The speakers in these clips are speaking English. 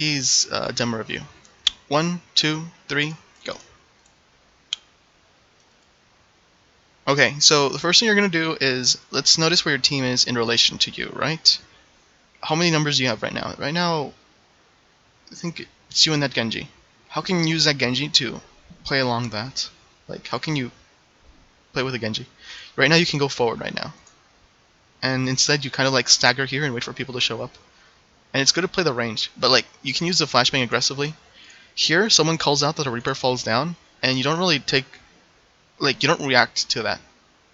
He's demo review. 1, 2, 3, go. Okay, so the first thing you're going to do is, let's notice where your team is in relation to you, right? How many numbers do you have right now? Right now, I think it's you and that Genji. How can you use that Genji to play along that? Like, how can you play with a Genji? Right now you can go forward right now. And instead you kind of like stagger here and wait for people to show up. And it's good to play the range, but like, you can use the flashbang aggressively. Here, someone calls out that a Reaper falls down, and you don't really take, like, you don't react to that.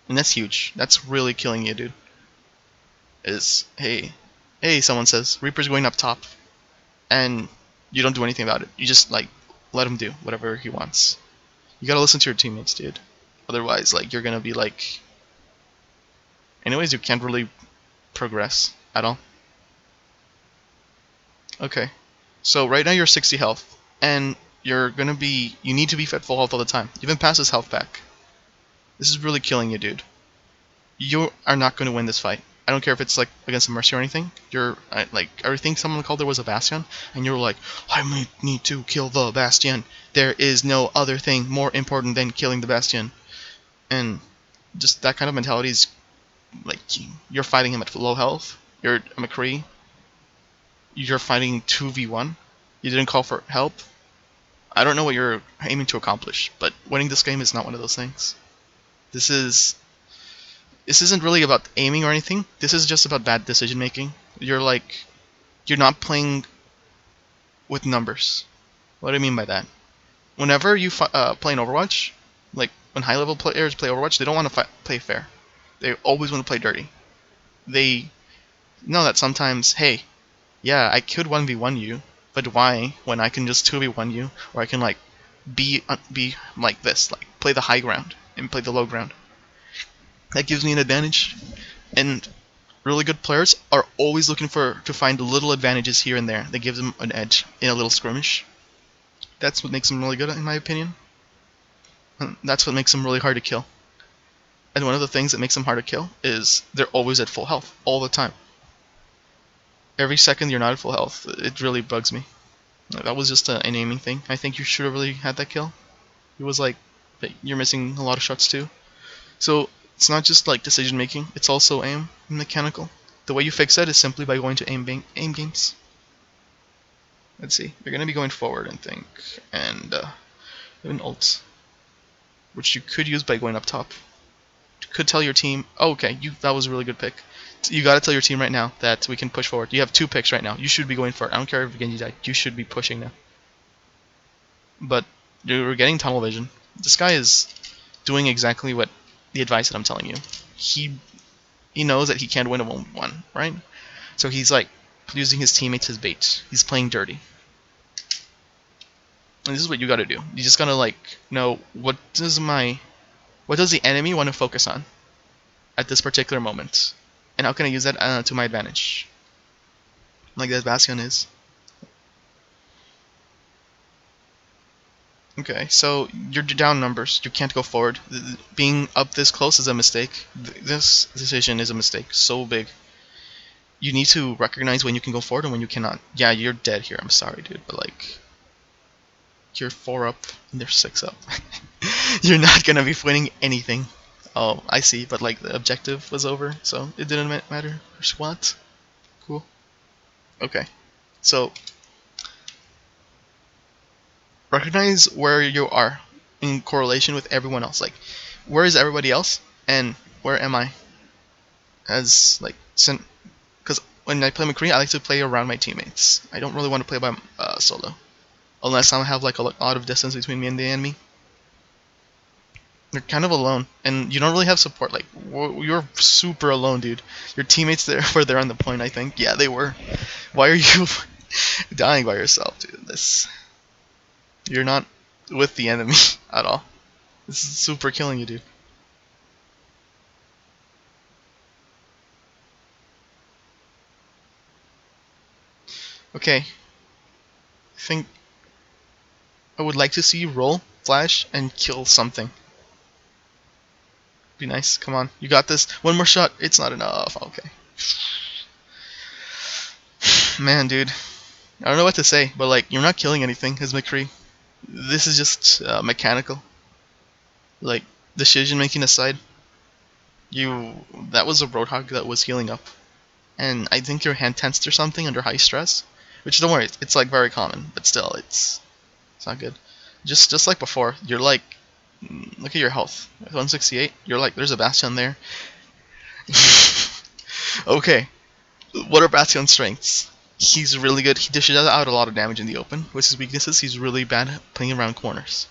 And that's huge. That's really killing you, dude. Hey, someone says, Reaper's going up top. And you don't do anything about it. You just, like, let him do whatever he wants. You gotta listen to your teammates, dude. Otherwise, like, you're gonna be like... Anyways, you can't really progress at all. Okay. So right now you're 60 health. And you're gonna be... You need to be at full health all the time. Even past his health back. This is really killing you, dude. You are not going to win this fight. I don't care if it's like against a Mercy or anything. Like, I think someone called there was a Bastion, and you're like, I need to kill the Bastion. There is no other thing more important than killing the Bastion. And just that kind of mentality is like, you're fighting him at low health. You're a Mcree. You're fighting 2v1. You didn't call for help. I don't know what you're aiming to accomplish, but winning this game is not one of those things. This isn't really about aiming or anything. This is just about bad decision making. You're not playing with numbers. What do I mean by that? Whenever you play in Overwatch, like when high level players play Overwatch, they don't want to play fair. They always want to play dirty. They know that sometimes, hey, yeah, I could 1v1 you, but why when I can just 2v1 you, or I can like be like this, like play the high ground and play the low ground. That gives me an advantage, and really good players are always looking to find little advantages here and there that gives them an edge in a little skirmish. That's what makes them really good, in my opinion. And that's what makes them really hard to kill. And one of the things that makes them hard to kill is they're always at full health, all the time. Every second you're not at full health, it really bugs me. That was just an aiming thing. I think you should have really had that kill. It was like, you're missing a lot of shots too. So it's not just like decision making, it's also aim mechanical. The way you fix that is simply by going to aim games. Let's see, you're going to be going forward, I think, and an ult, which you could use by going up top. You could tell your team, oh, okay, that was a really good pick. You got to tell your team right now that we can push forward. You have 2 picks right now. You should be going for it. I don't care if Genji died. You should be pushing now. But you're getting tunnel vision. This guy is doing exactly what the advice that I'm telling you. He knows that he can't win a 1-1, right? So he's like using his teammates as bait. He's playing dirty. And this is what you gotta do. You just gotta like know what does the enemy want to focus on at this particular moment, and how can I use that to my advantage, like that Bastion is. Okay, so you're down numbers. You can't go forward. Being up this close is a mistake. This decision is a mistake. So big. You need to recognize when you can go forward and when you cannot. Yeah, you're dead here. I'm sorry, dude, but like, you're 4 up and they're 6 up. You're not gonna be winning anything. Oh, I see. But like, the objective was over, so it didn't matter. What? Cool. Okay, so recognize where you are in correlation with everyone else. Like, where is everybody else, and where am I? As like, because when I play Mcree, I like to play around my teammates. I don't really want to play by solo, unless I have like a lot of distance between me and the enemy. You're kind of alone, and you don't really have support. Like, you're super alone, dude. Your teammates were there on the point, I think. Yeah, they were. Why are you dying by yourself, dude? You're not with the enemy at all. This is super killing you, dude. Okay. I think I would like to see you roll, flash, and kill something. Be nice. Come on. You got this. One more shot. It's not enough. Okay. Man, dude. I don't know what to say, but like you're not killing anything as Mcree. This is just mechanical. Like decision making aside, you that was a Roadhog that was healing up, and I think your hand tensed or something under high stress. Which don't worry, it's like very common, but still, it's not good. Just like before, you're like, look at your health, 168. You're like, there's a Bastion there. Okay, what are Bastion's strengths? He's really good. He dishes out a lot of damage in the open. What's his weaknesses? He's really bad at playing around corners.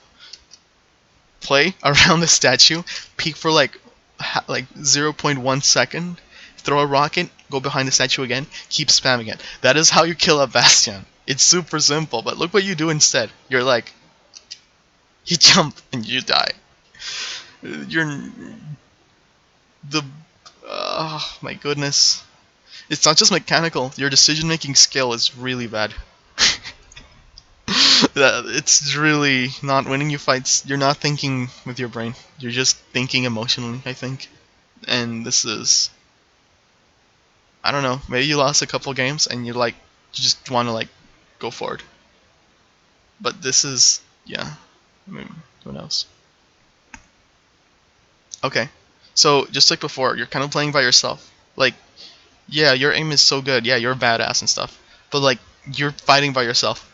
Play around the statue, peek for like 0.1 second, throw a rocket, go behind the statue again, keep spamming it. That is how you kill a Bastion. It's super simple, but look what you do instead. You're like, you jump and you die. You're the oh my goodness. It's not just mechanical. Your decision-making skill is really bad. It's really not winning you fights. You're not thinking with your brain. You're just thinking emotionally, I think. And this is, I don't know. Maybe you lost a couple games and you just want to like go forward. But this is, yeah. I mean, who knows? Okay. So just like before, you're kind of playing by yourself. Like, yeah, your aim is so good. Yeah, you're badass and stuff. But like, you're fighting by yourself.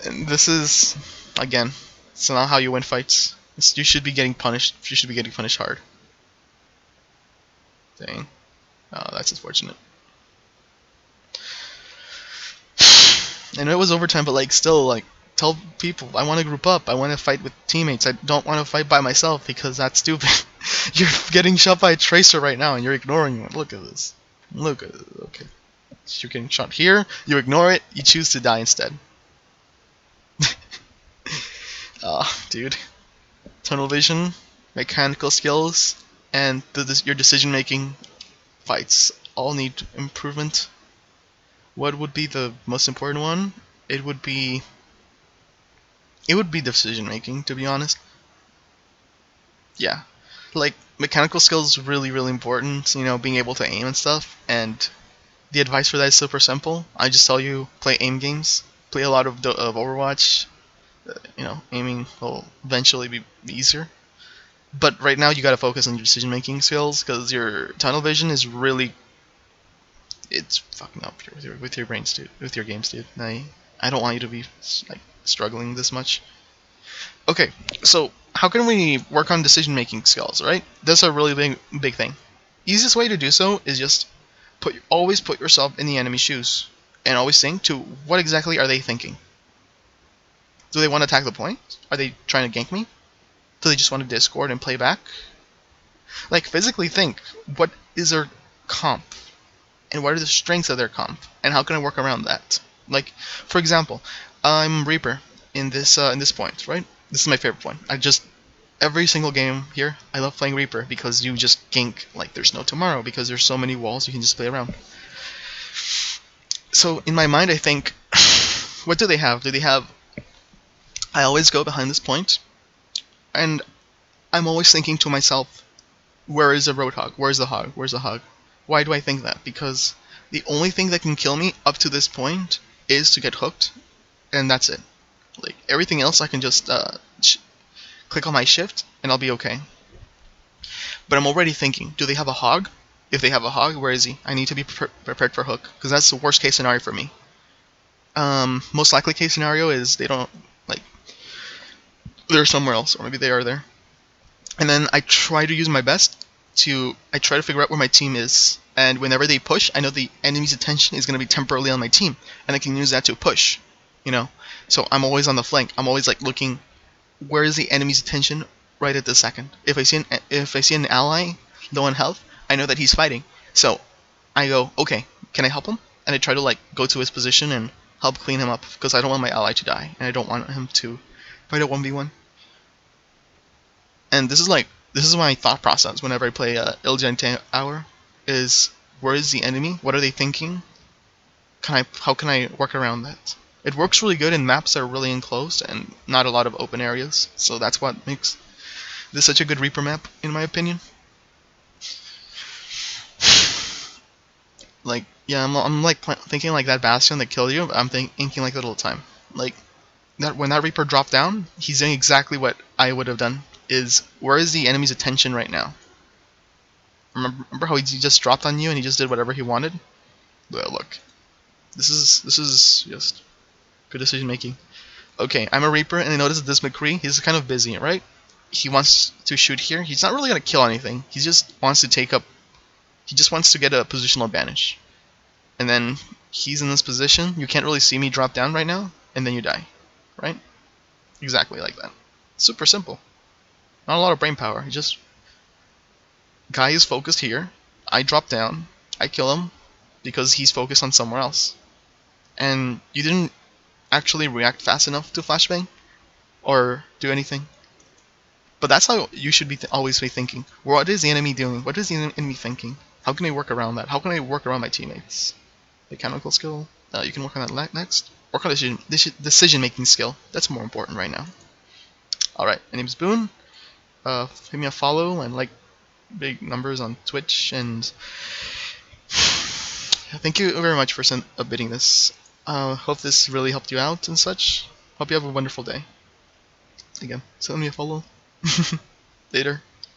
And this is, again, it's not how you win fights. You should be getting punished. You should be getting punished hard. Dang. Oh, that's unfortunate. I know it was overtime, but like, still, like, tell people I want to group up. I want to fight with teammates. I don't want to fight by myself because that's stupid. You're getting shot by a tracer right now, and you're ignoring it. Look at this. Look at it. Okay. You're getting shot here. You ignore it. You choose to die instead. Dude. Tunnel vision, mechanical skills, and your decision making fights all need improvement. What would be the most important one? It would be decision making, to be honest. Yeah. Like mechanical skills is really important, being able to aim and stuff, and the advice for that is super simple. I just tell you play aim games, play a lot of Overwatch. Aiming will eventually be easier. But right now you gotta focus on your decision making skills because your tunnel vision is really it's fucking up here with your brains, dude. With your games, dude. I don't want you to be like struggling this much. Okay, so how can we work on decision making skills, right? That's a really big thing. Easiest way to do so is just always put yourself in the enemy's shoes and always think to what exactly are they thinking. Do they want to attack the point? Are they trying to gank me? Do they just want to discord and play back? Like, physically think, what is their comp? And what are the strengths of their comp? And how can I work around that? Like, for example, I'm Reaper in this point, right? This is my favorite point. Every single game here, I love playing Reaper because you just gank like there's no tomorrow because there's so many walls you can just play around. So, in my mind, I think, what do they have? I always go behind this point, and I'm always thinking to myself, where is the Roadhog? Where's the hog? Where's the hog? Why do I think that? Because the only thing that can kill me up to this point is to get hooked, and that's it. Like, everything else I can just click on my shift, and I'll be okay. But I'm already thinking, do they have a hog? If they have a hog, where is he? I need to be prepared for hook, because that's the worst case scenario for me. Most likely case scenario is they don't, like, they're somewhere else, or maybe they are there. And then I try to use my best I try to figure out where my team is, and whenever they push, I know the enemy's attention is going to be temporarily on my team, and I can use that to push, So I'm always on the flank. I'm always like looking, where is the enemy's attention right at this second. If I see an ally low on health, I know that he's fighting. So I go, okay, can I help him? And I try to like go to his position and help clean him up because I don't want my ally to die, and I don't want him to fight a 1v1. And this is my thought process whenever I play Ilgente Hour, is where is the enemy? What are they thinking? How can I work around that? It works really good in maps that are really enclosed and not a lot of open areas, so that's what makes this such a good Reaper map, in my opinion. Like, Yeah, I'm like thinking like that Bastion that killed you. I'm thinking like that all the time. Like that when that Reaper dropped down, he's doing exactly what I would have done. Is where is the enemy's attention right now? Remember how he just dropped on you and he just did whatever he wanted? Well, look, this is just good decision making. Okay, I'm a Reaper, and I notice that this Mcree, he's kind of busy, right? He wants to shoot here. He's not really gonna kill anything. He just wants to take up. He just wants to get a positional advantage. And then he's in this position. You can't really see me drop down right now, and then you die, right? Exactly like that. Super simple. Not a lot of brain power. He just guy is focused here. I drop down. I kill him because he's focused on somewhere else. And you didn't actually react fast enough to flashbang or do anything. But that's how you should be always be thinking. What is the enemy doing? What is the enemy thinking? How can I work around that? How can I work around my teammates? Mechanical skill. You can work on that next. Work on decision making skill. That's more important right now. Alright, my name's Boone. Give me a follow and like big numbers on Twitch, and thank you very much for bidding this. Hope this really helped you out and such. Hope you have a wonderful day. Again, send me a follow. Later.